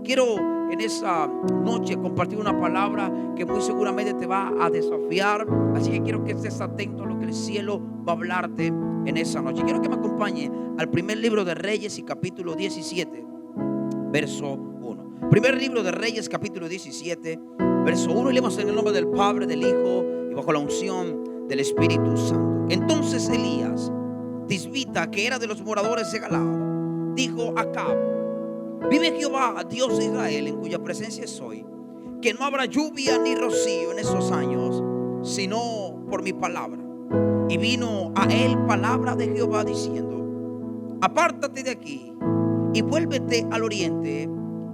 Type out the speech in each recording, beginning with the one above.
quiero en esa noche compartir una palabra que muy seguramente te va a desafiar. Así que quiero que estés atento a lo que el cielo va a hablarte en esa noche. Quiero que me acompañe al primer libro de Reyes y capítulo 17, verso 1. Primer libro de Reyes, capítulo 17, verso 1. Y leemos en el nombre del Padre, del Hijo y bajo la unción del Espíritu Santo. Entonces Elías, tisbita, que era de los moradores de Galaad, dijo a Acab: vive Jehová, Dios de Israel, en cuya presencia estoy, que no habrá lluvia ni rocío en esos años, sino por mi palabra. Y vino a él palabra de Jehová diciendo: apártate de aquí y vuélvete al oriente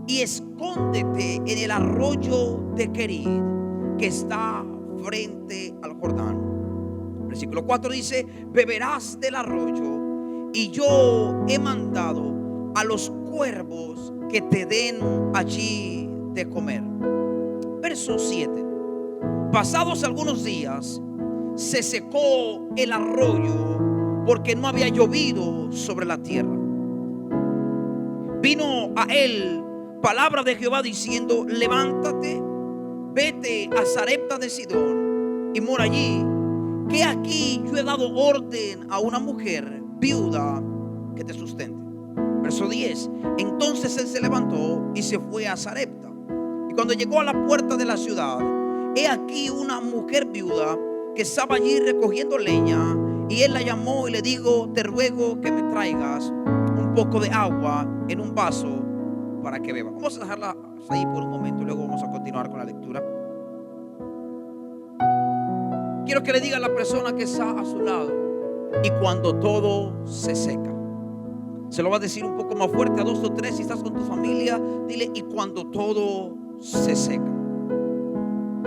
y escóndete en el arroyo de Querid, que está frente al Jordán. Versículo 4 dice: beberás del arroyo, y yo he mandado a los cuervos que te den allí de comer. Verso 7. Pasados algunos días se secó el arroyo, porque no había llovido sobre la tierra. Vino a él palabra de Jehová diciendo: levántate, vete a Sarepta de Sidón y mora allí, que aquí yo he dado orden a una mujer viuda que te sustente. Verso 10. Entonces él se levantó y se fue a Sarepta. Y cuando llegó a la puerta de la ciudad, he aquí una mujer viuda que estaba allí recogiendo leña. Y él la llamó y le dijo: te ruego que me traigas un poco de agua en un vaso para que beba. Vamos a dejarla ahí por un momento, luego vamos a continuar con la lectura. Quiero que le diga a la persona que está a su lado: y cuando todo se seca. Se lo va a decir un poco más fuerte, a 2 o 3. Si estás con tu familia, dile: y cuando todo se seca.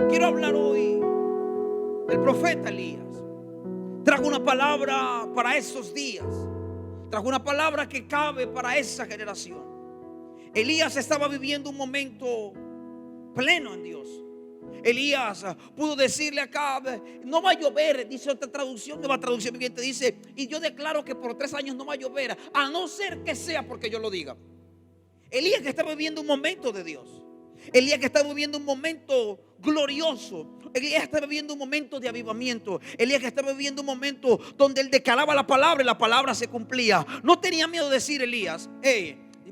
Quiero hablar hoy del profeta Elías. Trajo una palabra para esos días. Trajo una palabra que cabe para esa generación. Elías estaba viviendo un momento pleno en Dios. Elías pudo decirle a Acab: no va a llover. Dice otra traducción, nueva traducción viviente, dice: y yo declaro que por 3 años no va a llover, a no ser que sea porque yo lo diga. Elías que estaba viviendo un momento de Dios. Elías que estaba viviendo un momento glorioso. Elías estaba viviendo un momento de avivamiento. Elías que estaba viviendo un momento donde él declaraba la palabra y la palabra se cumplía. No tenía miedo de decir Elías: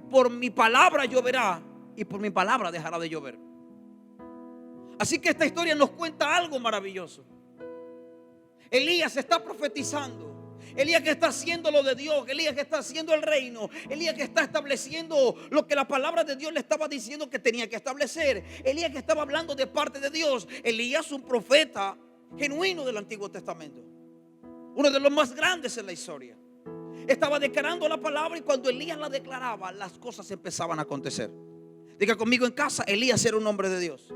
por mi palabra lloverá y por mi palabra dejará de llover. Así que esta historia nos cuenta algo maravilloso. Elías está profetizando. Elías que está haciendo lo de Dios. Elías que está haciendo el reino. Elías que está estableciendo lo que la palabra de Dios le estaba diciendo que tenía que establecer. Elías que estaba hablando de parte de Dios. Elías, un profeta genuino del Antiguo Testamento, uno de los más grandes en la historia. Estaba declarando la palabra, y cuando Elías la declaraba, las cosas empezaban a acontecer. Diga conmigo en casa: Elías era un hombre de Dios.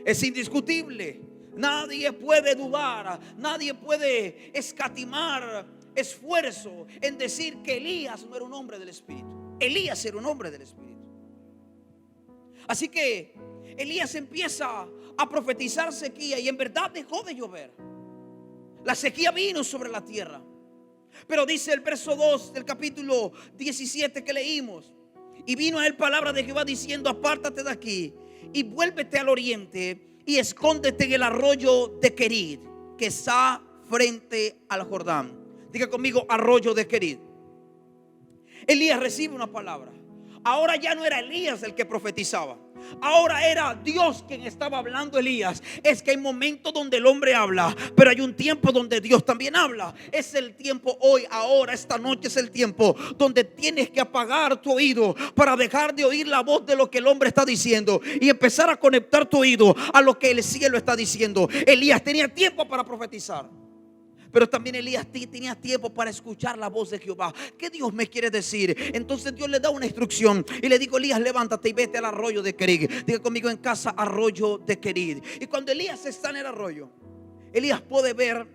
Es indiscutible. Nadie puede dudar, nadie puede escatimar esfuerzo en decir que Elías no era un hombre del Espíritu. Elías era un hombre del Espíritu. Así que Elías empieza a profetizar sequía, y en verdad dejó de llover. La sequía vino sobre la tierra. Pero dice el verso 2 del capítulo 17 que leímos: y vino a él palabra de Jehová diciendo: apártate de aquí y vuélvete al oriente y escóndete en el arroyo de Querid, que está frente al Jordán. Diga conmigo: arroyo de Querid. Elías recibe una palabra. Ahora ya no era Elías el que profetizaba. Ahora era Dios quien estaba hablando a Elías. Es que hay momentos donde el hombre habla, pero hay un tiempo donde Dios también habla. Es el tiempo hoy, ahora, esta noche es el tiempo donde tienes que apagar tu oído para dejar de oír la voz de lo que el hombre está diciendo y empezar a conectar tu oído a lo que el cielo está diciendo. Elías tenía tiempo para profetizar, pero también Elías tenía tiempo para escuchar la voz de Jehová. ¿Qué Dios me quiere decir? Entonces Dios le da una instrucción y le dijo: Elías, levántate y vete al arroyo de Querid. Diga conmigo en casa: arroyo de Querid. Y cuando Elías está en el arroyo, Elías puede ver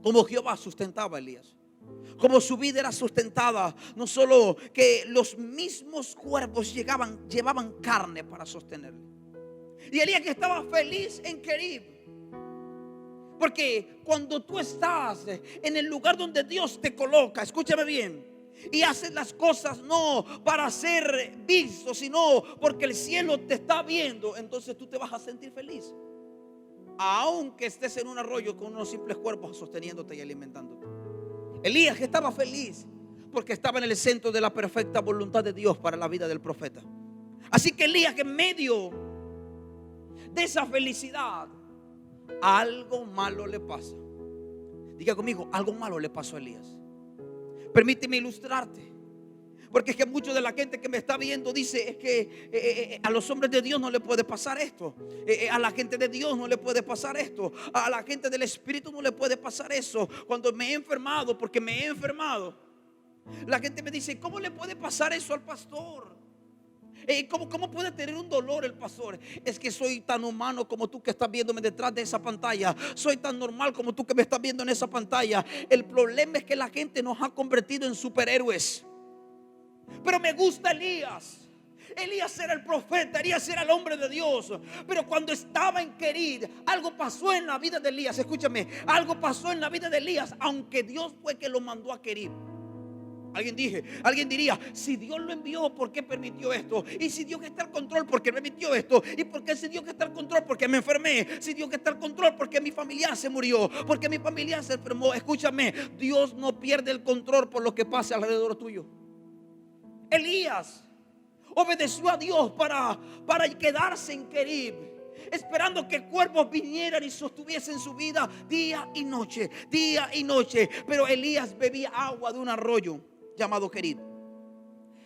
cómo Jehová sustentaba a Elías, cómo su vida era sustentada. No solo que los mismos cuervos llevaban carne para sostenerle. Y Elías que estaba feliz en Querid. Porque cuando tú estás en el lugar donde Dios te coloca, escúchame bien, Y haces las cosas no para ser visto, sino porque el cielo te está viendo. Entonces tú te vas a sentir feliz, aunque estés en un arroyo con unos simples cuerpos sosteniéndote y alimentándote. Elías estaba feliz porque estaba en el centro de la perfecta voluntad de Dios para la vida del profeta. Así que Elías, en medio de esa felicidad, algo malo le pasa. Diga conmigo, algo malo le pasó a Elías. Permíteme ilustrarte, porque es que mucha de la gente que me está viendo dice: es que a los hombres de Dios no le puede pasar esto, a la gente de Dios no le puede pasar esto, a la gente del Espíritu no le puede pasar eso. Cuando me he enfermado, porque me he enfermado, la gente me dice: ¿cómo le puede pasar eso al pastor? ¿Cómo puede tener un dolor el pastor? Es que soy tan humano como tú que estás viéndome detrás de esa pantalla. Soy tan normal como tú que me estás viendo en esa pantalla. El problema es que la gente nos ha convertido en superhéroes. Pero me gusta Elías. Elías era el profeta, Elías era el hombre de Dios. Pero cuando estaba en Querid, algo pasó en la vida de Elías. Escúchame, algo pasó en la vida de Elías, aunque Dios fue que lo mandó a Querid. Alguien diría: si Dios lo envió, ¿por qué permitió esto? Y si Dios está al control, ¿por qué permitió esto? Y por qué si Dios está al control, ¿por qué me enfermé? Si Dios está al control, ¿por qué mi familiar se murió? ¿Por qué mi familiar se enfermó? Escúchame, Dios no pierde el control por lo que pase alrededor tuyo. Elías obedeció a Dios para quedarse en Querib, esperando que cuervos vinieran y sostuviesen su vida día y noche, día y noche. Pero Elías bebía agua de un arroyo llamado Querid.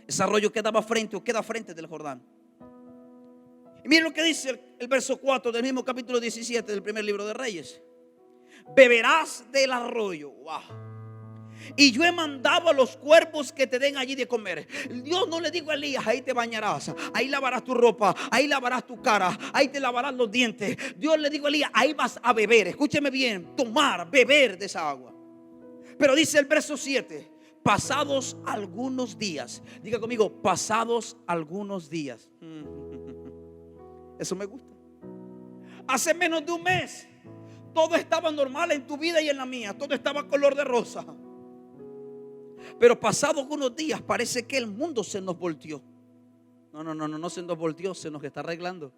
Ese arroyo queda frente del Jordán. Y miren lo que dice el verso 4 del mismo capítulo 17 del primer libro de Reyes: beberás del arroyo. Wow. Y yo he mandado a los cuervos que te den allí de comer. Dios no le dijo a Elías: ahí te bañarás, ahí lavarás tu ropa, ahí lavarás tu cara, ahí te lavarás los dientes. Dios le dijo a Elías: ahí vas a beber. Escúcheme bien, beber de esa agua. Pero dice el verso 7: pasados algunos días. Diga conmigo: pasados algunos días. Eso me gusta. Hace menos de un mes todo estaba normal en tu vida y en la mía. Todo estaba color de rosa. Pero pasados algunos días parece que el mundo se nos volteó. No se nos volteó, se nos está arreglando.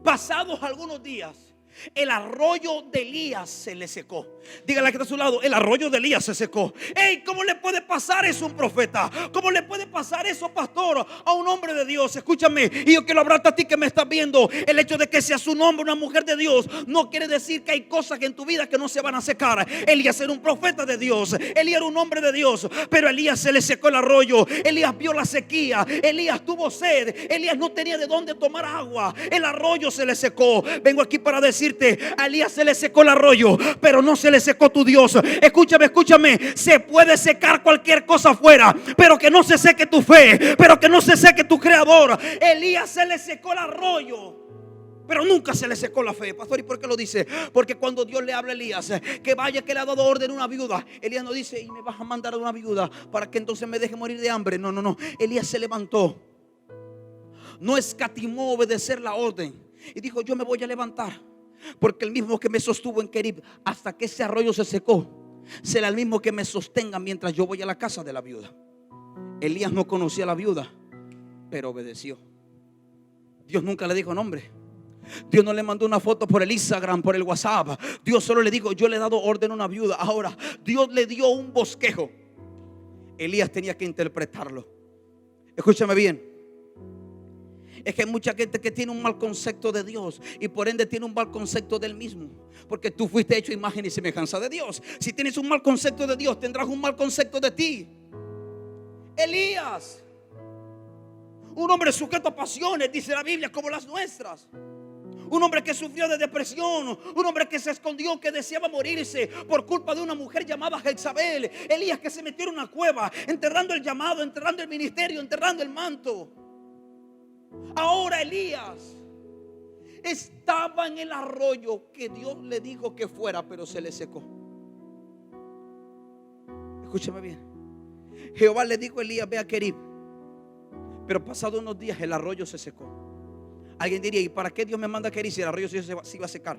Pasados algunos días, el arroyo de Elías se le secó. Dígale que está a su lado: el arroyo de Elías se secó. Hey, ¿cómo le puede pasar eso a un profeta? ¿Cómo le puede pasar eso, pastor, a un hombre de Dios? Escúchame, y yo quiero hablarte a ti que me estás viendo. El hecho de que seas un hombre, una mujer de Dios, no quiere decir que hay cosas en tu vida que no se van a secar. Elías era un profeta de Dios, Elías era un hombre de Dios, pero a Elías se le secó el arroyo. Elías vio la sequía, Elías tuvo sed, Elías no tenía de dónde tomar agua. El arroyo se le secó. Vengo aquí para decirte: a Elías se le secó el arroyo, pero no se le secó tu Dios. Escúchame, se puede secar cualquier cosa afuera, pero que no se seque tu fe, pero que no se seque tu creador. Elías se le secó el arroyo, pero nunca se le secó la fe. Pastor, ¿y por qué lo dice? Porque cuando Dios le habla a Elías que vaya, que le ha dado orden a una viuda, Elías no dice: y me vas a mandar a una viuda para que entonces me deje morir de hambre. No. Elías se levantó, no escatimó obedecer la orden y dijo: yo me voy a levantar, porque el mismo que me sostuvo en Querib hasta que ese arroyo se secó, será el mismo que me sostenga mientras yo voy a la casa de la viuda. Elías no conocía a la viuda, pero obedeció. Dios nunca le dijo nombre. Dios no le mandó una foto por el Instagram, por el WhatsApp. Dios solo le dijo: yo le he dado orden a una viuda. Ahora, Dios le dio un bosquejo. Elías tenía que interpretarlo. Escúchame bien. Es que hay mucha gente que tiene un mal concepto de Dios y por ende tiene un mal concepto del mismo, porque tú fuiste hecho a imagen y semejanza de Dios. Si tienes un mal concepto de Dios, tendrás un mal concepto de ti. Elías, un hombre sujeto a pasiones, dice la Biblia, como las nuestras. Un hombre que sufrió de depresión, un hombre que se escondió, que deseaba morirse por culpa de una mujer llamada Jezabel. Elías, que se metió en una cueva, enterrando el llamado, enterrando el ministerio, enterrando el manto. Ahora Elías estaba en el arroyo que Dios le dijo que fuera, pero se le secó. Escúchame bien. Jehová le dijo a Elías: ve a Querib. Pero pasado unos días el arroyo se secó. Alguien diría: ¿y para qué Dios me manda a Querib si el arroyo se iba a secar?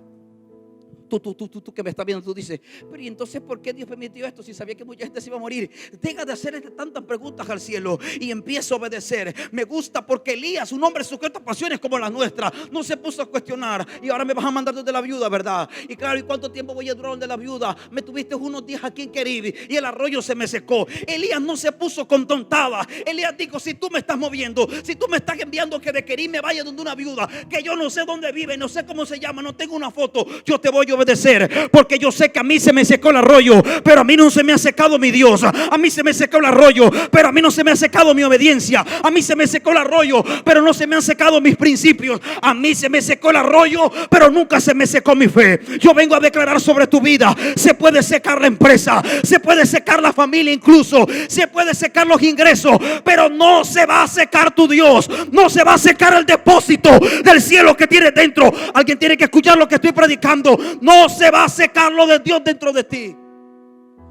tú que me estás viendo, tú dices, pero ¿y entonces por qué Dios permitió esto si sabía que mucha gente se iba a morir? Deja de hacer tantas preguntas al cielo y empieza a obedecer. Me gusta porque Elías, un hombre sujeto a pasiones como la nuestra, no se puso a cuestionar. Y ahora me vas a mandar donde la viuda, ¿verdad? Y claro, ¿y cuánto tiempo voy a durar donde la viuda? Me tuviste unos días aquí en Querib y el arroyo se me secó. Elías no se puso con tontada. Elías dijo, si tú me estás moviendo, si tú me estás enviando que de Querib me vaya donde una viuda, que yo no sé dónde vive, no sé cómo se llama, no tengo una foto, yo te voy a obedecer, porque yo sé que a mí se me secó el arroyo, pero a mí no se me ha secado mi Dios. A mí se me secó el arroyo, pero a mí no se me ha secado mi obediencia. A mí se me secó el arroyo, pero no se me han secado mis principios. A mí se me secó el arroyo, pero nunca se me secó mi fe. Yo vengo a declarar sobre tu vida: se puede secar la empresa, se puede secar la familia, incluso se puede secar los ingresos, pero no se va a secar tu Dios. No se va a secar el depósito del cielo que tienes dentro. Alguien tiene que escuchar lo que estoy predicando. No se va a secar lo de Dios dentro de ti.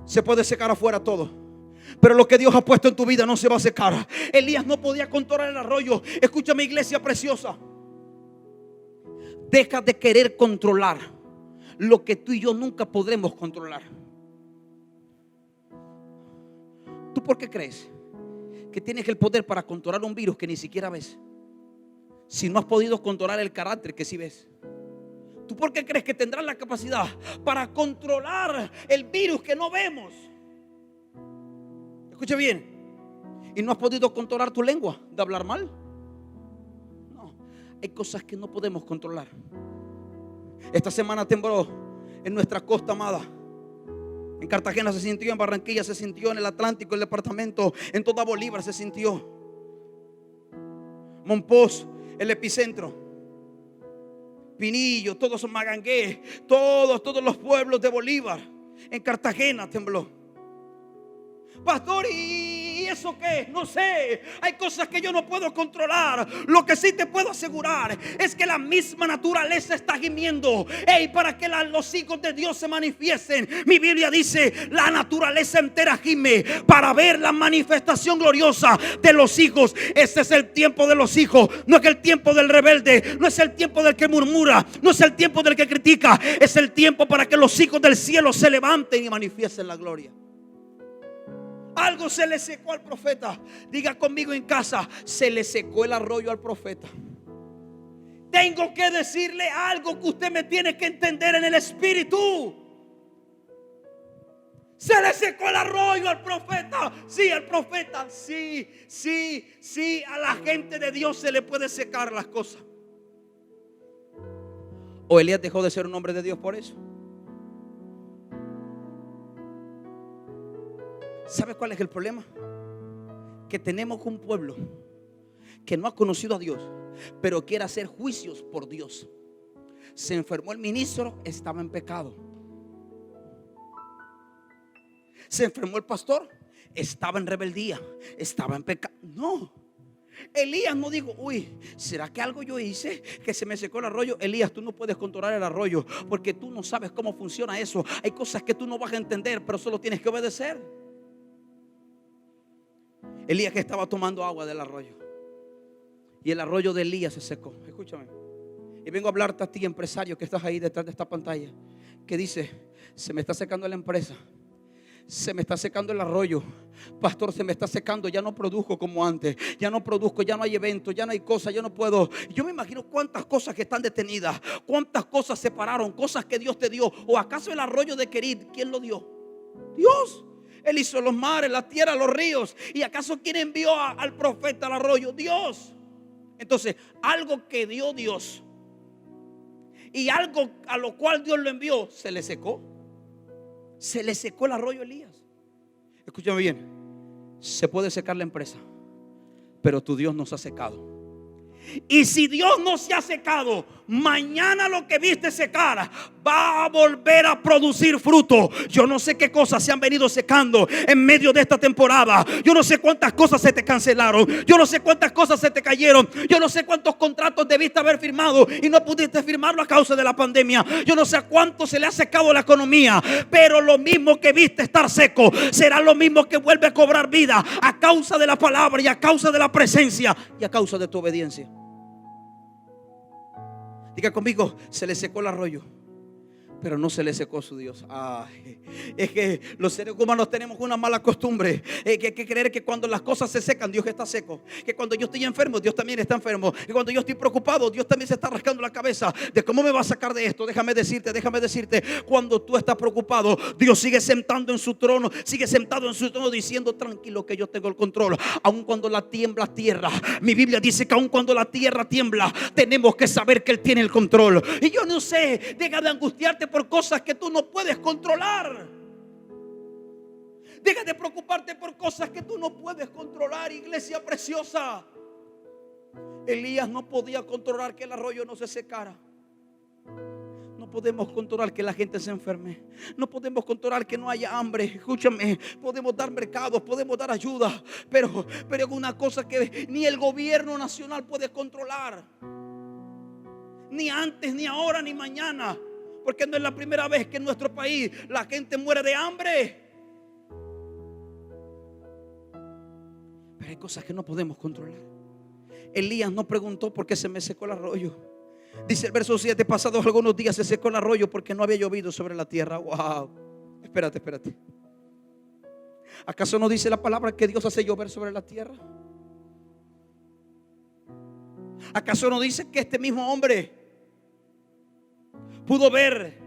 Se puede secar afuera todo, pero lo que Dios ha puesto en tu vida no se va a secar. Elías no podía controlar el arroyo. Escúchame, iglesia preciosa, deja de querer controlar lo que tú y yo nunca podremos controlar. ¿Tú por qué crees que tienes el poder para controlar un virus que ni siquiera ves, si no has podido controlar el carácter que sí ves? ¿Tú por qué crees que tendrás la capacidad para controlar el virus que no vemos? Escucha bien. ¿Y no has podido controlar tu lengua de hablar mal? No, hay cosas que no podemos controlar. Esta semana tembló en nuestra costa amada. En Cartagena se sintió, en Barranquilla se sintió, en el Atlántico, el departamento, en toda Bolívar se sintió. Monpós, el epicentro. Pinillo, todos son Magangué, todos los pueblos de Bolívar. En Cartagena tembló. Pastor, ¿y eso qué? No sé. Hay cosas que yo no puedo controlar. Lo que sí te puedo asegurar es que la misma naturaleza está gimiendo. Para que los hijos de Dios se manifiesten. Mi Biblia dice: la naturaleza entera gime para ver la manifestación gloriosa de los hijos. Este es el tiempo de los hijos. No es el tiempo del rebelde, no es el tiempo del que murmura, no es el tiempo del que critica. Es el tiempo para que los hijos del cielo se levanten y manifiesten la gloria. Algo se le secó al profeta. Diga conmigo en casa: se le secó el arroyo al profeta. Tengo que decirle algo que usted me tiene que entender en el espíritu. Se le secó el arroyo al profeta. Sí, al profeta. Sí, a la gente de Dios se le puede secar las cosas. ¿O Elías dejó de ser un hombre de Dios por eso? ¿Sabe cuál es el problema? Que tenemos un pueblo que no ha conocido a Dios, pero quiere hacer juicios por Dios. Se enfermó el ministro, estaba en pecado. Se enfermó el pastor, estaba en rebeldía, estaba en pecado. No, Elías no dijo: uy, ¿será que algo yo hice que se me secó el arroyo? Elías, tú no puedes controlar el arroyo porque tú no sabes cómo funciona eso. Hay cosas que tú no vas a entender, pero solo tienes que obedecer. Elías que estaba tomando agua del arroyo, y el arroyo de Elías se secó. Escúchame. Y vengo a hablarte a ti, empresario, que estás ahí detrás de esta pantalla, que dice: se me está secando la empresa, se me está secando el arroyo. Pastor, se me está secando, ya no produzco como antes, ya no produzco, ya no hay eventos, ya no hay cosas, yo no puedo. Yo me imagino cuántas cosas que están detenidas, cuántas cosas se pararon, cosas que Dios te dio. ¿O acaso el arroyo de Querib, quién lo dio? Dios. Él hizo los mares, la tierra, los ríos. ¿Y acaso quién envió al profeta al arroyo? Dios. Entonces, algo que dio Dios y algo a lo cual Dios lo envió, se le secó. Se le secó el arroyo a Elías. Escúchame bien. Se puede secar la empresa, pero tu Dios no se ha secado. Y si Dios no se ha secado, mañana lo que viste secar va a volver a producir fruto. Yo no sé qué cosas se han venido secando en medio de esta temporada. Yo no sé cuántas cosas se te cancelaron. Yo no sé cuántas cosas se te cayeron. Yo no sé cuántos contratos debiste haber firmado y no pudiste firmarlo a causa de la pandemia. Yo no sé a cuánto se le ha secado la economía. Pero lo mismo que viste estar seco será lo mismo que vuelve a cobrar vida a causa de la palabra y a causa de la presencia y a causa de tu obediencia. Diga conmigo: se le secó el arroyo, pero no se le secó su Dios. Ay, es que los seres humanos tenemos una mala costumbre, que hay que creer que cuando las cosas se secan, Dios está seco. Que cuando yo estoy enfermo, Dios también está enfermo. Que cuando yo estoy preocupado, Dios también se está rascando la cabeza de cómo me va a sacar de esto. Déjame decirte, cuando tú estás preocupado, Dios sigue sentado en su trono diciendo: tranquilo, que yo tengo el control. Aun cuando la tiembla tierra, mi Biblia dice que aun cuando la tierra tiembla, tenemos que saber que Él tiene el control. Y yo no sé, deja de angustiarte por cosas que tú no puedes controlar. Deja de preocuparte por cosas que tú no puedes controlar, iglesia preciosa. Elías no podía controlar que el arroyo no se secara. No podemos controlar que la gente se enferme. No podemos controlar que no haya hambre. Escúchame, podemos dar mercados, podemos dar ayuda, pero es una cosa que ni el gobierno nacional puede controlar. Ni antes, ni ahora, ni mañana. Porque no es la primera vez que en nuestro país la gente muere de hambre. Pero hay cosas que no podemos controlar. Elías no preguntó por qué se me secó el arroyo. Dice el verso 7: pasados algunos días se secó el arroyo porque no había llovido sobre la tierra. Wow. Espérate. ¿Acaso no dice la palabra que Dios hace llover sobre la tierra? ¿Acaso no dice que este mismo hombre pudo ver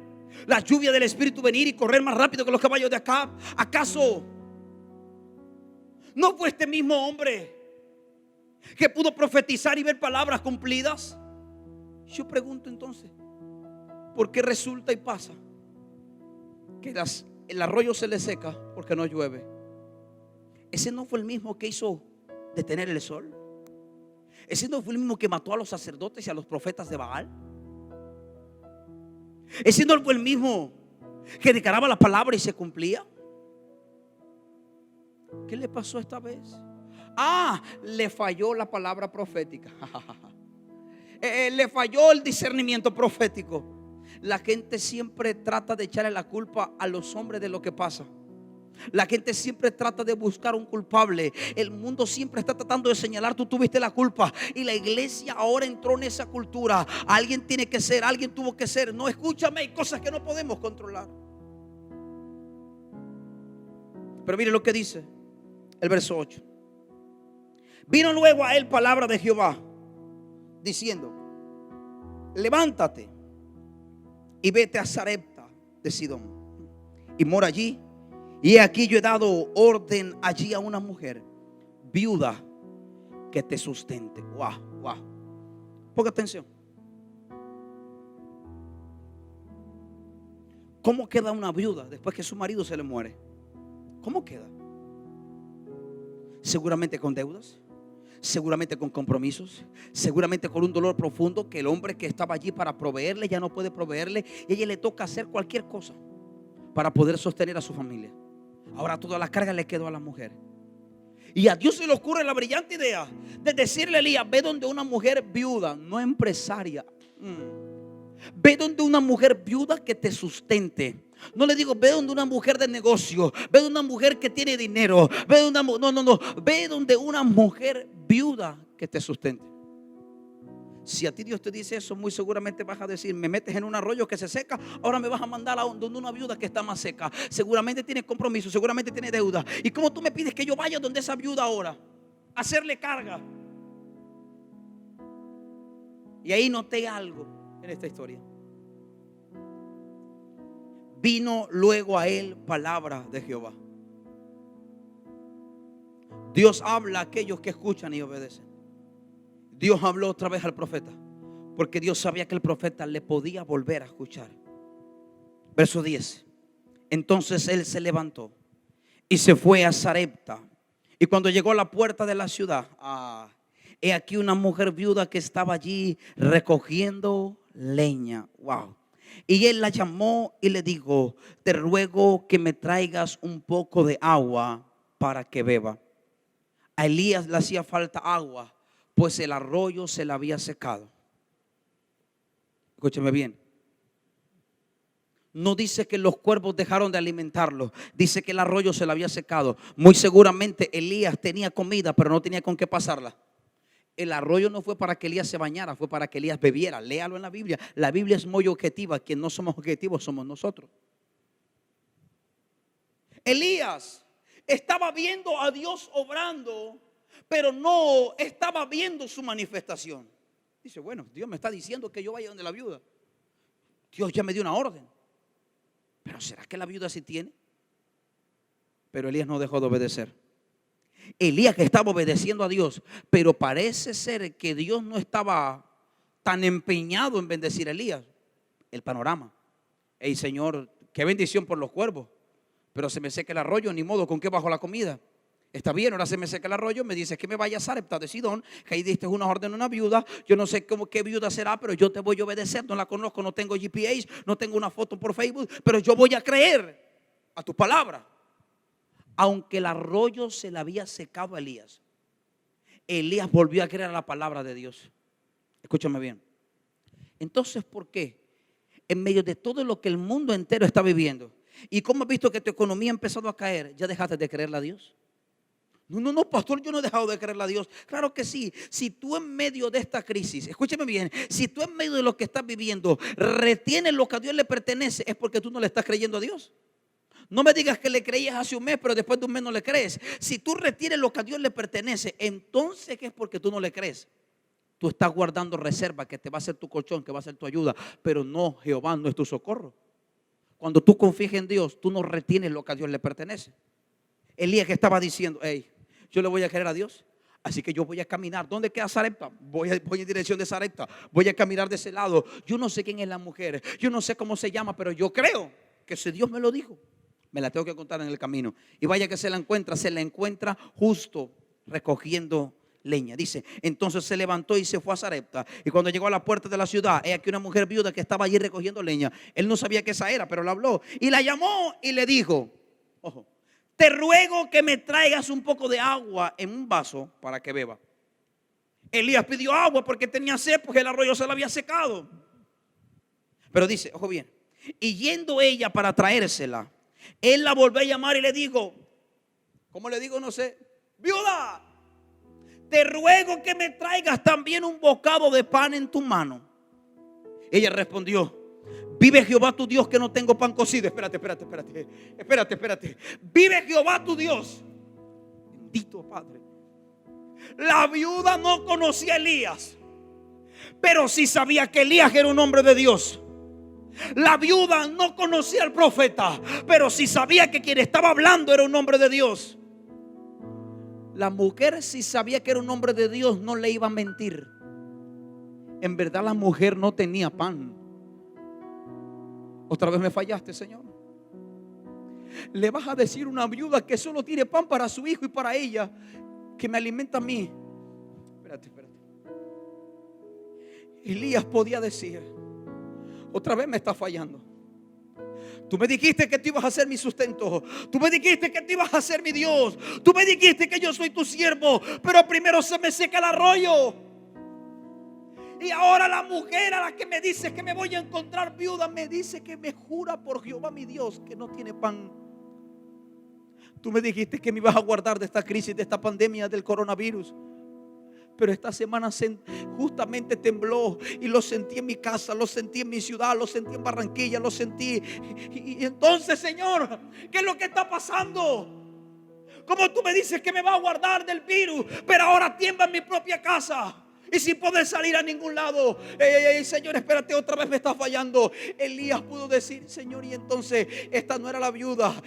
la lluvia del Espíritu venir y correr más rápido que los caballos de Acab? ¿Acaso no fue este mismo hombre que pudo profetizar y ver palabras cumplidas? Yo pregunto entonces, ¿por qué resulta y pasa que el arroyo se le seca porque no llueve? ¿Ese no fue el mismo que hizo detener el sol? ¿Ese no fue el mismo que mató a los sacerdotes y a los profetas de Baal? ¿Ese no fue el mismo que declaraba la palabra y se cumplía? ¿Qué le pasó esta vez? Le falló la palabra profética. Le falló el discernimiento profético. La gente siempre trata de echarle la culpa a los hombres de lo que pasa. La gente siempre trata de buscar un culpable. El mundo siempre está tratando de señalar: tú tuviste la culpa. Y la iglesia ahora entró en esa cultura. Alguien tiene que ser, alguien tuvo que ser. No, escúchame, hay cosas que no podemos controlar. Pero mire lo que dice el verso 8. Vino luego a él palabra de Jehová, diciendo: levántate y vete a Sarepta de Sidón y mora allí. Y aquí yo he dado orden allí a una mujer viuda que te sustente. Wow. Ponga atención. ¿Cómo queda una viuda después que su marido se le muere? ¿Cómo queda? Seguramente con deudas, seguramente con compromisos, seguramente con un dolor profundo que el hombre que estaba allí para proveerle ya no puede proveerle, y a ella le toca hacer cualquier cosa para poder sostener a su familia. Ahora toda la carga le quedó a la mujer. Y a Dios se le ocurre la brillante idea de decirle a Elías: ve donde una mujer viuda, no empresaria. Ve donde una mujer viuda que te sustente. No le digo ve donde una mujer de negocio, ve donde una mujer que tiene dinero, ve donde ve donde una mujer viuda que te sustente. Si a ti Dios te dice eso, muy seguramente vas a decir: me metes en un arroyo que se seca, ahora me vas a mandar a donde una viuda que está más seca. Seguramente tiene compromiso, seguramente tiene deuda. ¿Y cómo tú me pides que yo vaya donde esa viuda ahora? A hacerle carga. Y ahí noté algo en esta historia. Vino luego a él palabra de Jehová. Dios habla a aquellos que escuchan y obedecen. Dios habló otra vez al profeta, porque Dios sabía que el profeta le podía volver a escuchar. Verso 10. Entonces él se levantó y se fue a Sarepta. Y cuando llegó a la puerta de la ciudad, he aquí una mujer viuda que estaba allí recogiendo leña. Wow. Y él la llamó y le dijo: te ruego que me traigas un poco de agua para que beba. A Elías le hacía falta agua, pues el arroyo se le había secado. Escúcheme bien. No dice que los cuervos dejaron de alimentarlo, dice que el arroyo se le había secado. Muy seguramente Elías tenía comida, pero no tenía con qué pasarla. El arroyo no fue para que Elías se bañara, fue para que Elías bebiera. Léalo en la Biblia. La Biblia es muy objetiva. Quien no somos objetivos somos nosotros. Elías estaba viendo a Dios obrando, pero no estaba viendo su manifestación. Dice, bueno, Dios me está diciendo que yo vaya donde la viuda. Dios ya me dio una orden. Pero ¿será que la viuda sí tiene? Pero Elías no dejó de obedecer. Elías que estaba obedeciendo a Dios, pero parece ser que Dios no estaba tan empeñado en bendecir a Elías. El panorama. Ey, Señor, qué bendición por los cuervos, pero se me seca el arroyo, ni modo, ¿con qué bajo la comida? Está bien, ahora se me seca el arroyo, me dices que me vaya a Sarepta de Sidón, que ahí diste una orden a una viuda. Yo no sé qué viuda será, pero yo te voy a obedecer. No la conozco, no tengo GPS, no tengo una foto por Facebook, pero yo voy a creer a tu palabra. Aunque el arroyo se le había secado a Elías, Elías volvió a creer a la palabra de Dios. Escúchame bien. Entonces, ¿por qué? En medio de todo lo que el mundo entero está viviendo, y como has visto que tu economía ha empezado a caer, ¿ya dejaste de creerle a Dios? No, pastor, yo no he dejado de creerle a Dios. Claro que sí. Si tú en medio de esta crisis, escúchame bien, si tú en medio de lo que estás viviendo retienes lo que a Dios le pertenece, es porque tú no le estás creyendo a Dios. No me digas que le creías hace un mes, pero después de un mes no le crees. Si tú retienes lo que a Dios le pertenece, entonces ¿qué es? Porque tú no le crees. Tú estás guardando reserva que te va a ser tu colchón, que va a ser tu ayuda, pero no, Jehová no es tu socorro. Cuando tú confías en Dios, tú no retienes lo que a Dios le pertenece. Elías que estaba diciendo, hey, yo le voy a creer a Dios, así que yo voy a caminar. ¿Dónde queda Sarepta? Voy en dirección de Sarepta. Voy a caminar de ese lado. Yo no sé quién es la mujer, yo no sé cómo se llama, pero yo creo que si Dios me lo dijo, me la tengo que contar en el camino. Y vaya que se la encuentra justo recogiendo leña. Dice, entonces se levantó y se fue a Sarepta. Y cuando llegó a la puerta de la ciudad, he aquí una mujer viuda que estaba allí recogiendo leña. Él no sabía que esa era, pero la habló. Y la llamó y le dijo, ojo, te ruego que me traigas un poco de agua en un vaso para que beba. Elías pidió agua porque tenía sed, porque el arroyo se le había secado. Pero dice, ojo bien, y yendo ella para traérsela, él la volvió a llamar y le dijo, ¿cómo le digo? No sé, viuda, te ruego que me traigas también un bocado de pan en tu mano. Ella respondió, vive Jehová tu Dios que no tengo pan cocido. Espérate. Vive Jehová tu Dios. Bendito Padre. La viuda no conocía a Elías, pero sí sabía que Elías era un hombre de Dios. La viuda no conocía al profeta, pero sí sabía que quien estaba hablando era un hombre de Dios. La mujer, si sabía que era un hombre de Dios, no le iba a mentir. En verdad la mujer no tenía pan. Otra vez me fallaste, Señor. Le vas a decir a una viuda que solo tiene pan para su hijo y para ella, que me alimenta a mí. Espérate. Elías podía decir, otra vez me está fallando. Tú me dijiste que tú ibas a ser mi sustento. Tú me dijiste que tú ibas a ser mi Dios. Tú me dijiste que yo soy tu siervo. Pero primero se me seca el arroyo. Y ahora la mujer a la que me dice que me voy a encontrar viuda, me dice que me jura por Jehová mi Dios que no tiene pan. Tú me dijiste que me ibas a guardar de esta crisis, de esta pandemia del coronavirus. Pero esta semana justamente tembló y lo sentí en mi casa, lo sentí en mi ciudad, lo sentí en Barranquilla, lo sentí. Y entonces, Señor, ¿qué es lo que está pasando? Como tú me dices que me va a guardar del virus, pero ahora tiembla en mi propia casa y sin poder salir a ningún lado. Señor, espérate, otra vez me está fallando. Elías pudo decir, Señor, y entonces esta no era la viuda.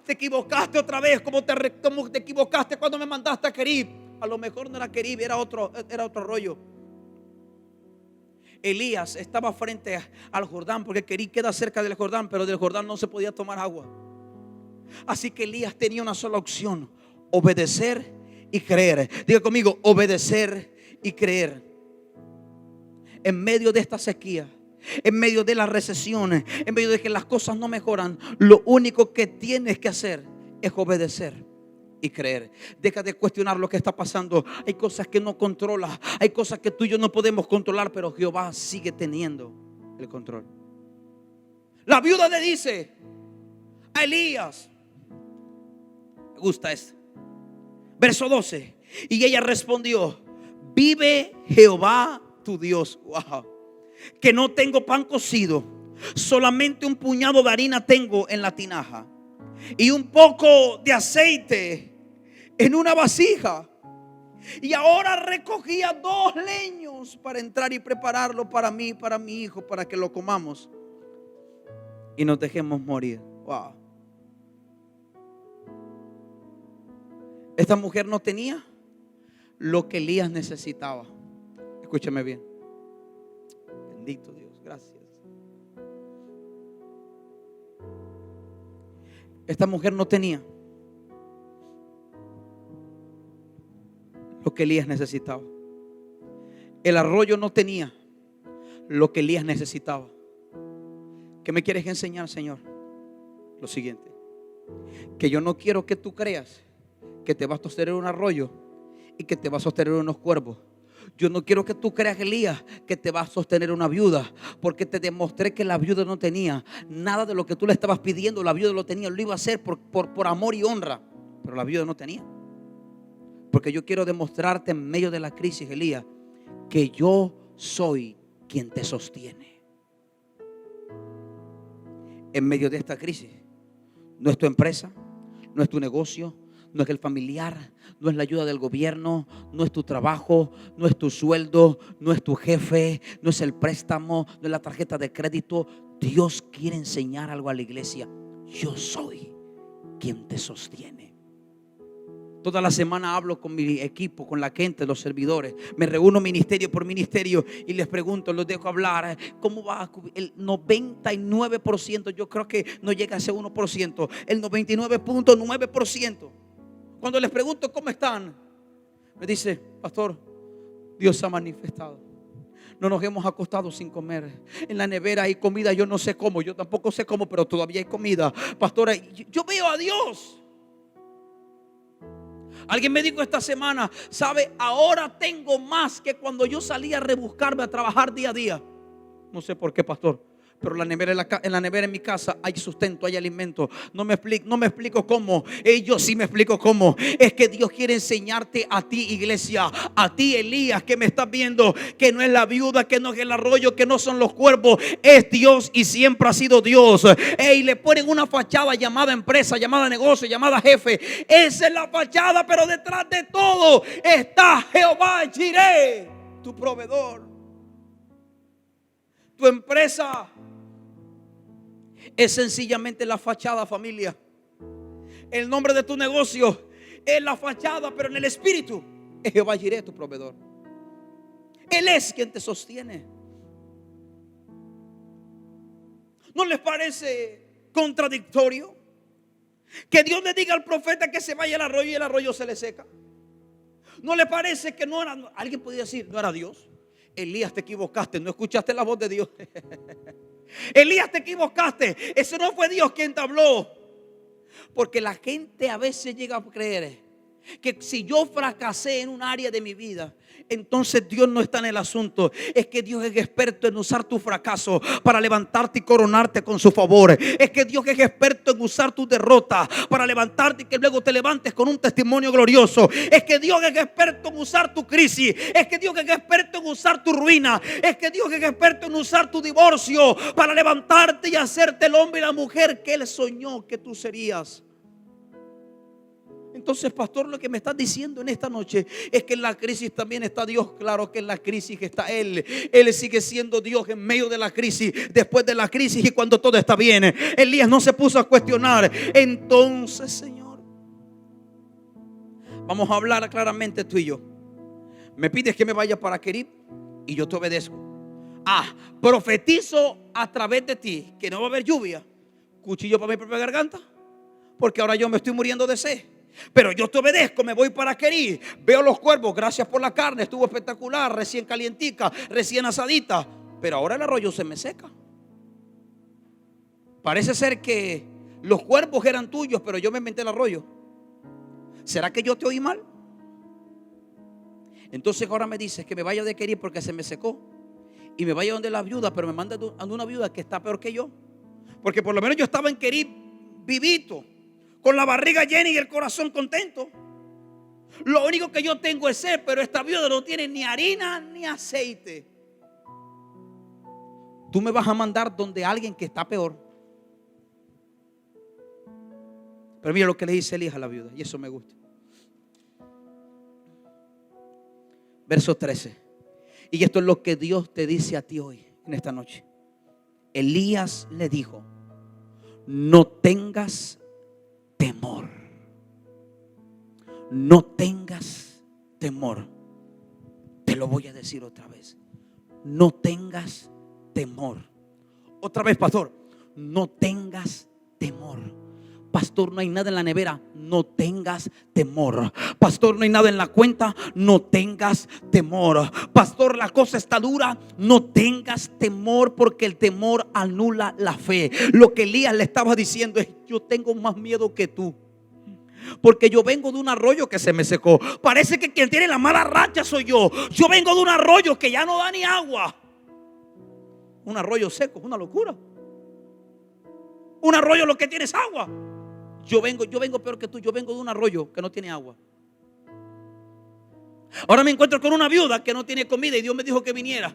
Te equivocaste otra vez, como te equivocaste cuando me mandaste a Querib. A lo mejor no era Querib, era otro rollo. Elías estaba frente al Jordán, porque Querib queda cerca del Jordán, pero del Jordán no se podía tomar agua. Así que Elías tenía una sola opción: obedecer y creer. Diga conmigo, obedecer y creer. En medio de esta sequía, en medio de las recesiones, en medio de que las cosas no mejoran, lo único que tienes que hacer es obedecer y creer. Deja de cuestionar lo que está pasando. Hay cosas que no controlas, hay cosas que tú y yo no podemos controlar, pero Jehová sigue teniendo el control. La viuda le dice a Elías, me gusta esto, Verso 12. Y ella respondió: vive Jehová tu Dios, wow, que no tengo pan cocido, solamente un puñado de harina tengo en la tinaja y un poco de aceite en una vasija. Y ahora recogía 2 leños para entrar y prepararlo para mí, para mi hijo, para que lo comamos y nos dejemos morir. Wow. Esta mujer no tenía lo que Elías necesitaba. Escúchame bien. Bendito Dios, gracias. Esta mujer no tenía lo que Elías necesitaba. El arroyo no tenía lo que Elías necesitaba. ¿Qué me quieres enseñar, Señor? Lo siguiente: que yo no quiero que tú creas que te vas a sostener un arroyo y que te vas a sostener unos cuervos. Yo no quiero que tú creas, Elías, que te vas a sostener una viuda, porque te demostré que la viuda no tenía nada de lo que tú le estabas pidiendo. La viuda lo tenía, lo iba a hacer por amor y honra, pero la viuda no tenía. Porque yo quiero demostrarte en medio de la crisis, Elías, que yo soy quien te sostiene. En medio de esta crisis, no es tu empresa, no es tu negocio, no es el familiar, no es la ayuda del gobierno, no es tu trabajo, no es tu sueldo, no es tu jefe, no es el préstamo, no es la tarjeta de crédito. Dios quiere enseñar algo a la iglesia: yo soy quien te sostiene. Toda la semana hablo con mi equipo, con la gente, los servidores. Me reúno ministerio por ministerio y les pregunto, los dejo hablar. ¿Cómo va? El 99%, yo creo que no llega a ese 1%, el 99.9%. Cuando les pregunto cómo están, me dice: pastor, Dios se ha manifestado. No nos hemos acostado sin comer. En la nevera hay comida, yo no sé cómo, yo tampoco sé cómo, pero todavía hay comida. Pastora, yo veo a Dios. Alguien me dijo esta semana: sabe, ahora tengo más que cuando yo salía a rebuscarme a trabajar día a día. No sé por qué, pastor, pero en la nevera en mi casa hay sustento, hay alimento. No me explico cómo. Yo sí me explico cómo. Es que Dios quiere enseñarte a ti, iglesia, a ti, Elías, que me estás viendo, que no es la viuda, que no es el arroyo, que no son los cuervos. Es Dios y siempre ha sido Dios. Y le ponen una fachada llamada empresa, llamada negocio, llamada jefe. Esa es la fachada, pero detrás de todo está Jehová Jireh, tu proveedor. Tu empresa es sencillamente la fachada, familia. El nombre de tu negocio es la fachada, pero en el espíritu es Jehová Jireh, tu proveedor. Él es quien te sostiene. ¿No les parece contradictorio que Dios le diga al profeta que se vaya al arroyo y el arroyo se le seca? ¿No le parece que no era? Alguien podría decir: no era Dios. Elías, te equivocaste, no escuchaste la voz de Dios. Elías, te equivocaste, ese no fue Dios quien te habló. Porque la gente a veces llega a creer que si yo fracasé en un área de mi vida, entonces Dios no está en el asunto. Es que Dios es experto en usar tu fracaso para levantarte y coronarte con su favor. Es que Dios es experto en usar tu derrota para levantarte y que luego te levantes con un testimonio glorioso. Es que Dios es experto en usar tu crisis. Es que Dios es experto en usar tu ruina. Es que Dios es experto en usar tu divorcio para levantarte y hacerte el hombre y la mujer que Él soñó que tú serías. Entonces, pastor, lo que me estás diciendo en esta noche es que en la crisis también está Dios. Claro que en la crisis está Él. Él sigue siendo Dios en medio de la crisis, después de la crisis y cuando todo está bien. Elías no se puso a cuestionar. Entonces, Señor, vamos a hablar claramente tú y yo. Me pides que me vaya para Querib y yo te obedezco. Profetizo a través de ti que no va a haber lluvia. Cuchillo para mi propia garganta, porque ahora yo me estoy muriendo de sed. Pero yo te obedezco, me voy para Querib. Veo los cuervos, gracias por la carne, estuvo espectacular, recién calientica, recién asadita. Pero ahora el arroyo se me seca. Parece ser que los cuervos eran tuyos, pero yo me inventé el arroyo. ¿Será que yo te oí mal? Entonces ahora me dices que me vaya de Querib porque se me secó, y me vaya donde la viuda, pero me manda a una viuda que está peor que yo. Porque por lo menos yo estaba en Querib vivito, con la barriga llena y el corazón contento. Lo único que yo tengo es sed, pero esta viuda no tiene ni harina ni aceite. Tú me vas a mandar donde alguien que está peor. Pero mira lo que le dice Elías a la viuda, y eso me gusta. Verso 13. Y esto es lo que Dios te dice a ti hoy, en esta noche. Elías le dijo: no tengas temor. No tengas temor. Te lo voy a decir otra vez. No tengas temor. Otra vez, pastor. No tengas temor. Pastor, no hay nada en la nevera. No tengas temor. Pastor, no hay nada en la cuenta. No tengas temor. Pastor, la cosa está dura. No tengas temor, porque el temor anula la fe. Lo que Elías le estaba diciendo es: yo tengo más miedo que tú, porque yo vengo de un arroyo que se me secó. Parece que quien tiene la mala racha soy yo. Yo vengo de un arroyo que ya no da ni agua. Un arroyo seco es una locura. Un arroyo lo que tiene es agua. Yo vengo peor que tú. Yo vengo de un arroyo que no tiene agua. Ahora me encuentro con una viuda que no tiene comida y Dios me dijo que viniera.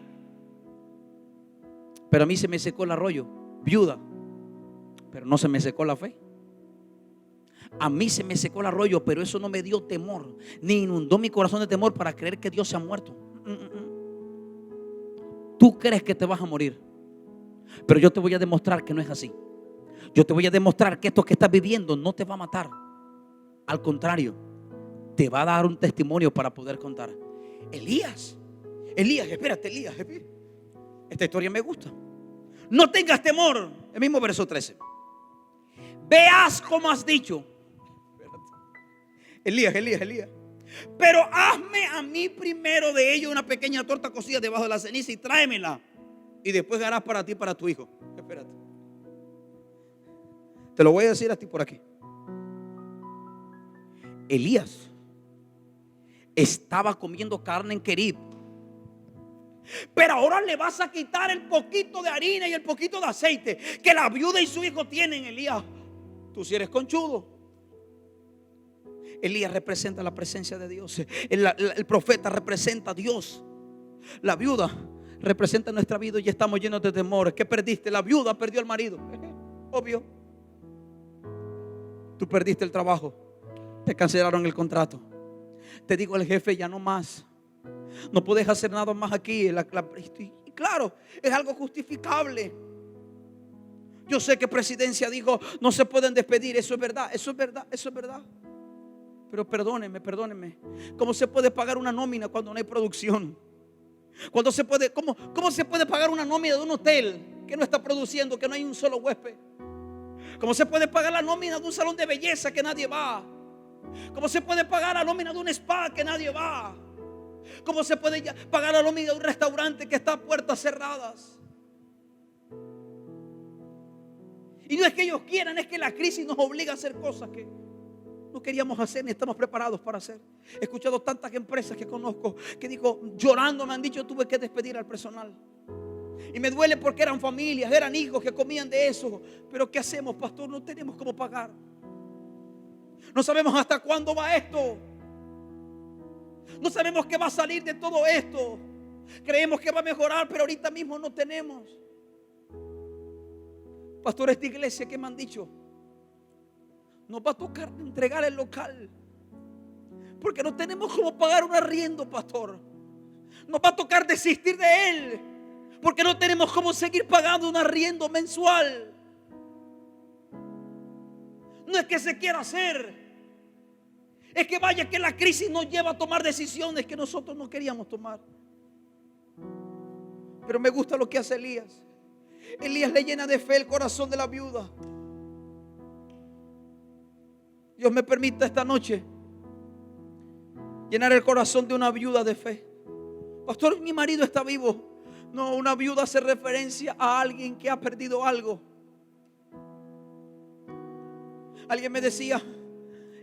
Pero a mí se me secó el arroyo, viuda, pero no se me secó la fe. A mí se me secó el arroyo, pero eso no me dio temor, ni inundó mi corazón de temor para creer que Dios se ha muerto. Tú crees que te vas a morir, pero yo te voy a demostrar que no es así. Yo te voy a demostrar que esto que estás viviendo no te va a matar. Al contrario, te va a dar un testimonio para poder contar. Elías, espérate, Elías. Esta historia me gusta. No tengas temor. El mismo verso 13. Veas como has dicho. Elías. Pero hazme a mí primero de ello una pequeña torta cocida debajo de la ceniza y tráemela. Y después harás para ti y para tu hijo. Espérate. Te lo voy a decir a ti por aquí. Elías estaba comiendo carne en Querib, pero ahora le vas a quitar el poquito de harina y el poquito de aceite que la viuda y su hijo tienen. Elías, tú sí eres conchudo. Elías representa la presencia de Dios. El profeta representa a Dios. La viuda representa nuestra vida y estamos llenos de temores. ¿Qué perdiste? La viuda perdió al marido. Obvio. Tú perdiste el trabajo. Te cancelaron el contrato. Te digo el jefe: ya no más. No puedes hacer nada más aquí. Y claro, es algo justificable. Yo sé que presidencia dijo: no se pueden despedir. Eso es verdad. Pero perdónenme. ¿Cómo se puede pagar una nómina cuando no hay producción? ¿Cómo se puede pagar una nómina de un hotel que no está produciendo, que no hay un solo huésped? ¿Cómo se puede pagar la nómina de un salón de belleza que nadie va? ¿Cómo se puede pagar la nómina de un spa que nadie va? ¿Cómo se puede pagar la nómina de un restaurante que está a puertas cerradas? Y no es que ellos quieran, es que la crisis nos obliga a hacer cosas que no queríamos hacer ni estamos preparados para hacer. He escuchado tantas empresas que conozco que digo, llorando me han dicho: tuve que despedir al personal. Y me duele porque eran familias, eran hijos que comían de eso. Pero ¿qué hacemos, pastor? No tenemos cómo pagar. No sabemos hasta cuándo va esto. No sabemos qué va a salir de todo esto. Creemos que va a mejorar, pero ahorita mismo no tenemos. Pastor, esta iglesia que me han dicho, nos va a tocar entregar el local, porque no tenemos cómo pagar un arriendo, pastor. Nos va a tocar desistir de él, porque no tenemos cómo seguir pagando un arriendo mensual. No es que se quiera hacer, es que vaya que la crisis nos lleva a tomar decisiones que nosotros no queríamos tomar. Pero me gusta lo que hace Elías. Elías le llena de fe el corazón de la viuda. Dios me permita esta noche llenar el corazón de una viuda de fe. Pastor, mi marido está vivo. No, una viuda hace referencia a alguien que ha perdido algo. Alguien me decía,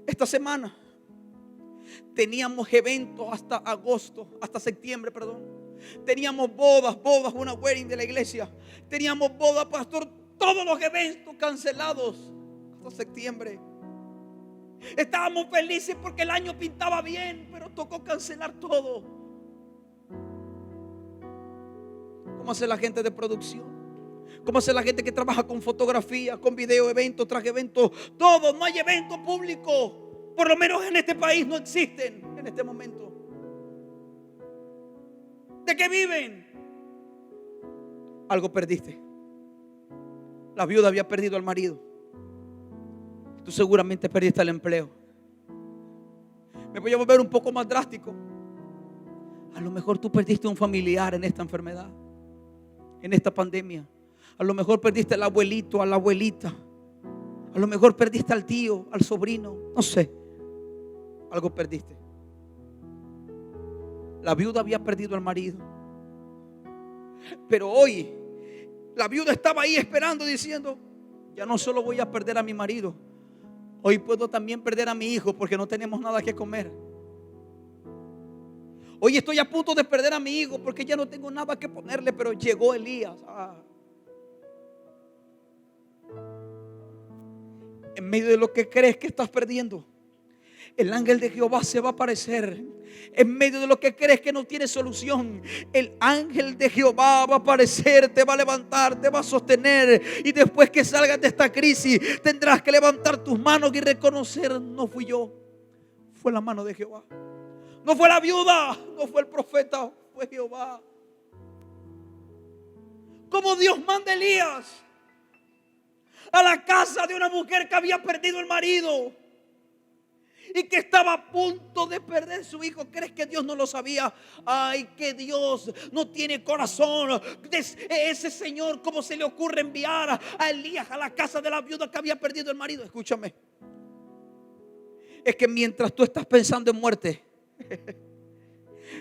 esta semana teníamos eventos hasta agosto, hasta septiembre, perdón. Teníamos bodas, una wedding de la iglesia. Teníamos bodas, pastor, todos los eventos cancelados hasta septiembre. Estábamos felices porque el año pintaba bien, pero tocó cancelar todo. ¿Cómo hace la gente de producción? ¿Cómo hace la gente que trabaja con fotografía, con video, eventos, tras eventos? Todo, no hay evento público. Por lo menos en este país no existen en este momento. ¿De qué viven? Algo perdiste. La viuda había perdido al marido. Tú seguramente perdiste el empleo. Me voy a volver un poco más drástico. A lo mejor tú perdiste un familiar en esta enfermedad, en esta pandemia. A lo mejor perdiste al abuelito, a la abuelita. A lo mejor perdiste al tío, al sobrino. No sé. Algo perdiste. La viuda había perdido al marido. Pero hoy la viuda estaba ahí esperando, diciendo: ya no solo voy a perder a mi marido, hoy puedo también perder a mi hijo, porque no tenemos nada que comer. Hoy estoy a punto de perder a mi hijo porque ya no tengo nada que ponerle. Pero llegó Elías. En medio de lo que crees que estás perdiendo, el ángel de Jehová se va a aparecer. En medio de lo que crees que no tiene solución, el ángel de Jehová va a aparecer, te va a levantar, te va a sostener. Y después que salgas de esta crisis, tendrás que levantar tus manos y reconocer: no fui yo, fue la mano de Jehová. No fue la viuda, no fue el profeta, fue Jehová. Como Dios manda a Elías a la casa de una mujer que había perdido el marido y que estaba a punto de perder su hijo. ¿Crees que Dios no lo sabía? Ay, que Dios no tiene corazón. Ese Señor, ¿cómo se le ocurre enviar a Elías a la casa de la viuda que había perdido el marido? Escúchame. Es que mientras tú estás pensando en muerte,